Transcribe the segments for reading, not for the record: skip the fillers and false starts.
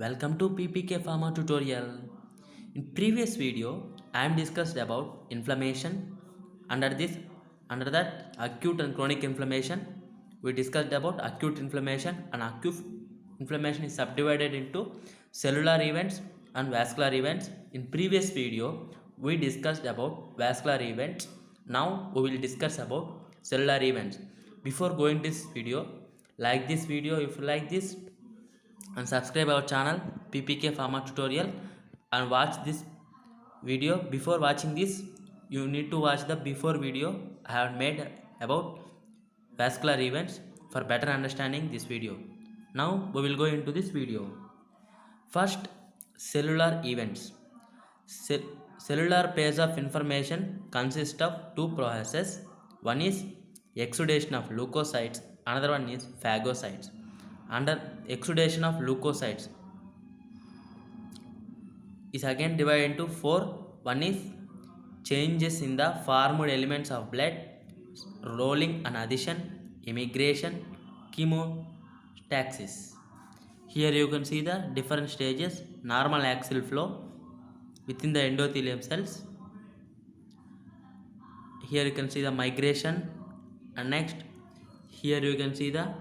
Welcome to PPK Pharma tutorial. In previous video, I am discussed about inflammation. Under that acute and chronic inflammation, we discussed about acute inflammation, and acute inflammation is subdivided into cellular events and vascular events. In previous video, we discussed about vascular events. Now we will discuss about cellular events. Before going this video, like this video if you like this, and subscribe our channel PPK Pharma tutorial and watch this video. Before watching this, you need to watch the before video I have made about vascular events for better understanding this video. Now we will go into this video. First, cellular events. Cellular page of information consists of two processes. One is exudation of leukocytes, another one is phagocytes. Under exudation of leukocytes is again divided into four. One is changes in the formed elements of blood, rolling and addition, immigration, chemotaxis. Here you can see the different stages. Normal axial flow within the endothelium cells. Here you can see the migration, and next here you can see the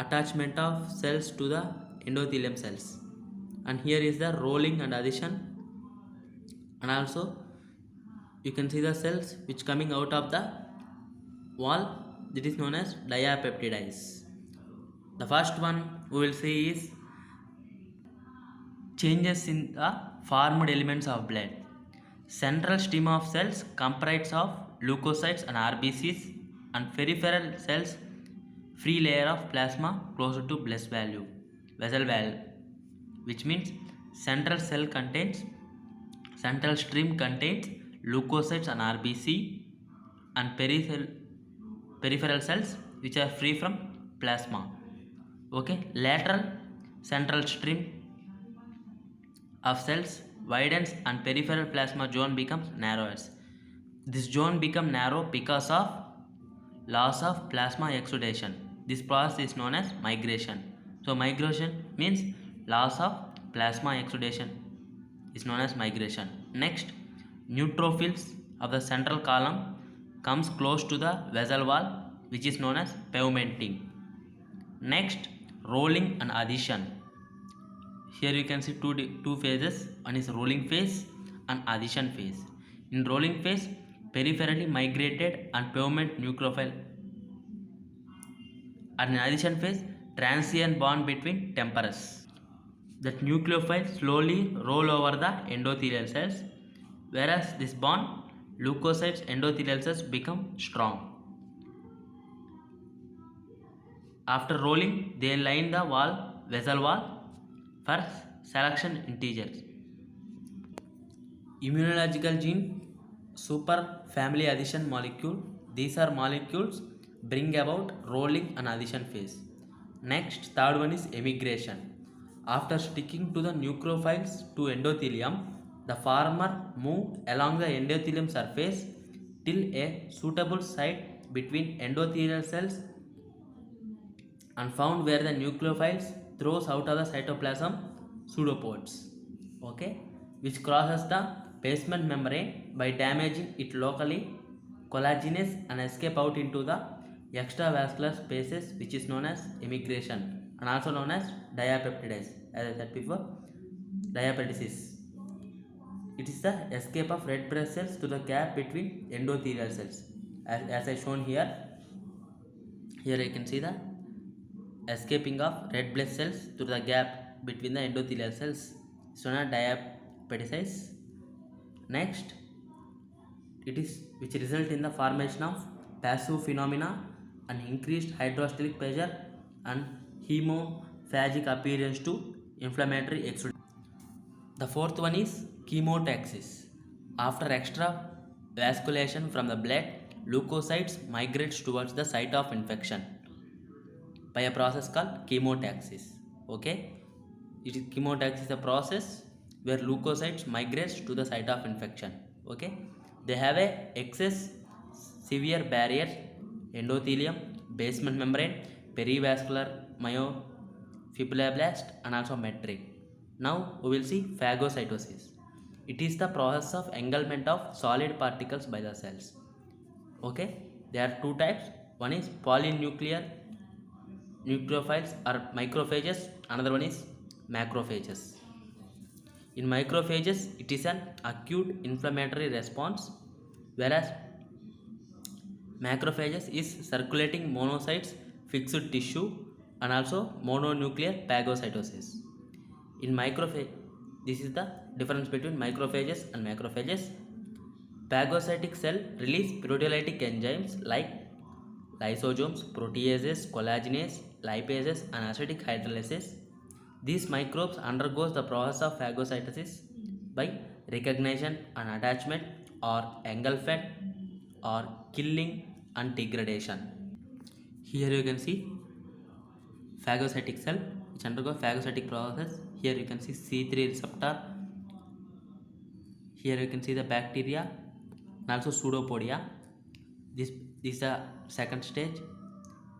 attachment of cells to the endothelium cells, and here is the rolling and addition, and also you can see the cells which coming out of the wall, that is known as diapeptides. The first one we will see is changes in the formed elements of blood. Central stream of cells comprised of leukocytes and RBCs, and peripheral cells free layer of plasma closer to vessel wall, which means central stream contains leukocytes and RBC, and peripheral cells which are free from plasma. Okay, lateral central stream of cells widens and peripheral plasma zone becomes narrower. This zone become narrow because of loss of plasma exudation. This process is known as migration. So migration means loss of plasma exudation is known as migration. Next, neutrophils of the central column comes close to the vessel wall, which is known as pavementing. Next, rolling and adhesion. Here you can see two phases. One is rolling phase and adhesion phase. In rolling phase, peripherally migrated and pavement neutrophil, and in adhesion phase, transient bond between temporals. That nucleophile slowly roll over the endothelial cells, whereas this bond leukocytes endothelial cells become strong. After rolling, they line the vessel wall for selection integers. Immunological gene, super family adhesion molecule. These are molecules bring about rolling and adhesion phase. Next, third one is emigration. After sticking to the nucleophiles to endothelium, the former move along the endothelium surface till a suitable site between endothelial cells and found where the nucleophiles throws out of the cytoplasm pseudopods, okay, which crosses the basement membrane by damaging it locally, collagenase, and escape out into the extravascular spaces, which is known as emigration and also known as diapeptides. As I said before, diapeptides. It is the escape of red blood cells to the gap between endothelial cells. As I shown here, you can see the escaping of red blood cells to the gap between the endothelial cells, so known as diapeptides. Next, it is which result in the formation of passive phenomena and increased hydrostatic pressure and hemophagic appearance to inflammatory exudation. The fourth one is chemotaxis. After extra vasculation from the blood, leukocytes migrates towards the site of infection by a process called chemotaxis. Okay, chemotaxis is a process where leukocytes migrates to the site of infection. Okay, they have a excess severe barrier, endothelium, basement membrane, perivascular fibroblast and also metric. Now we will see phagocytosis. It is the process of engulfment of solid particles by the cells. Okay, there are two types. One is polynuclear nucleophiles or macrophages. Another one is macrophages. In macrophages, it is an acute inflammatory response, whereas macrophages is circulating monocytes, fixed tissue, and also mononuclear phagocytosis. In macrophage, this is the difference between macrophages and macrophages. Phagocytic cell release proteolytic enzymes like lysosomes, proteases, collagenase, lipases, and acetic hydrolysis. These microbes undergoes the process of phagocytosis by recognition and attachment or engulfment or killing and degradation. Here you can see phagocytic cell which undergo phagocytic process. Here you can see C3 receptor. Here you can see the bacteria and also pseudopodia. This is the second stage.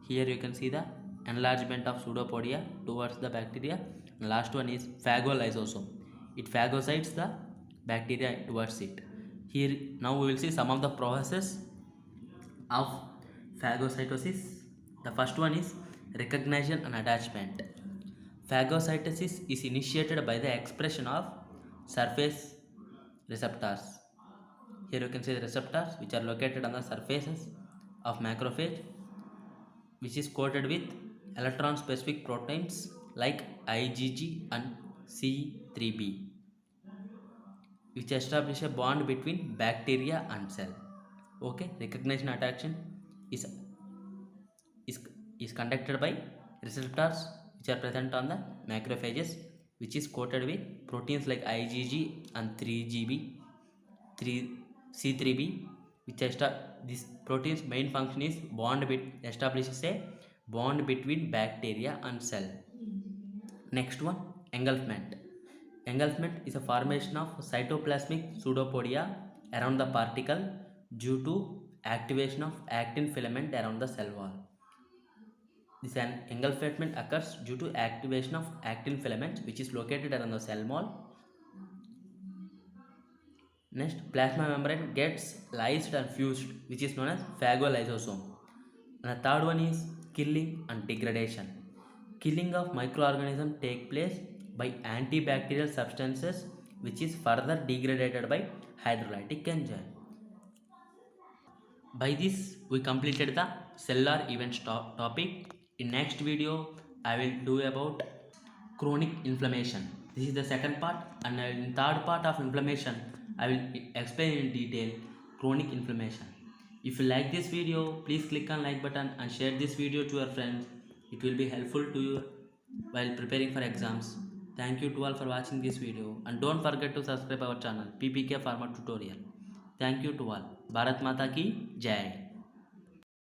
Here you can see the enlargement of pseudopodia towards the bacteria. And last one is phagolysosome. It phagocytes the bacteria towards it. Here now we will see some of the processes of phagocytosis. The first one is recognition and attachment. Phagocytosis is initiated by the expression of surface receptors. Here you can see the receptors which are located on the surfaces of macrophage, which is coated with electron specific proteins like IgG and C3b, which establish a bond between bacteria and cell. Okay, recognition attraction is is conducted by receptors which are present on the macrophages, which is coated with proteins like IgG and 3GB, 3C3b, which this protein's main function is establishes a bond between bacteria and cell. Next one, engulfment. Engulfment is a formation of cytoplasmic pseudopodia around the particle due to activation of actin filament around the cell wall. This engulfment occurs due to activation of actin filament which is located around the cell wall. Next, plasma membrane gets lysed and fused, which is known as phagolysosome. And the third one is killing and degradation. Killing of microorganisms take place by antibacterial substances which is further degraded by hydrolytic enzyme. By this we completed the cellular events topic. In next video I will do about chronic inflammation. This is the second part, and in third part of inflammation I will explain in detail chronic inflammation. If you like this video, please click on like button and share this video to your friends. It will be helpful to you while preparing for exams. Thank you to all for watching this video, and don't forget to subscribe our channel PPK Pharma Tutorial. Thank you to all. Bharat Mata ki Jai.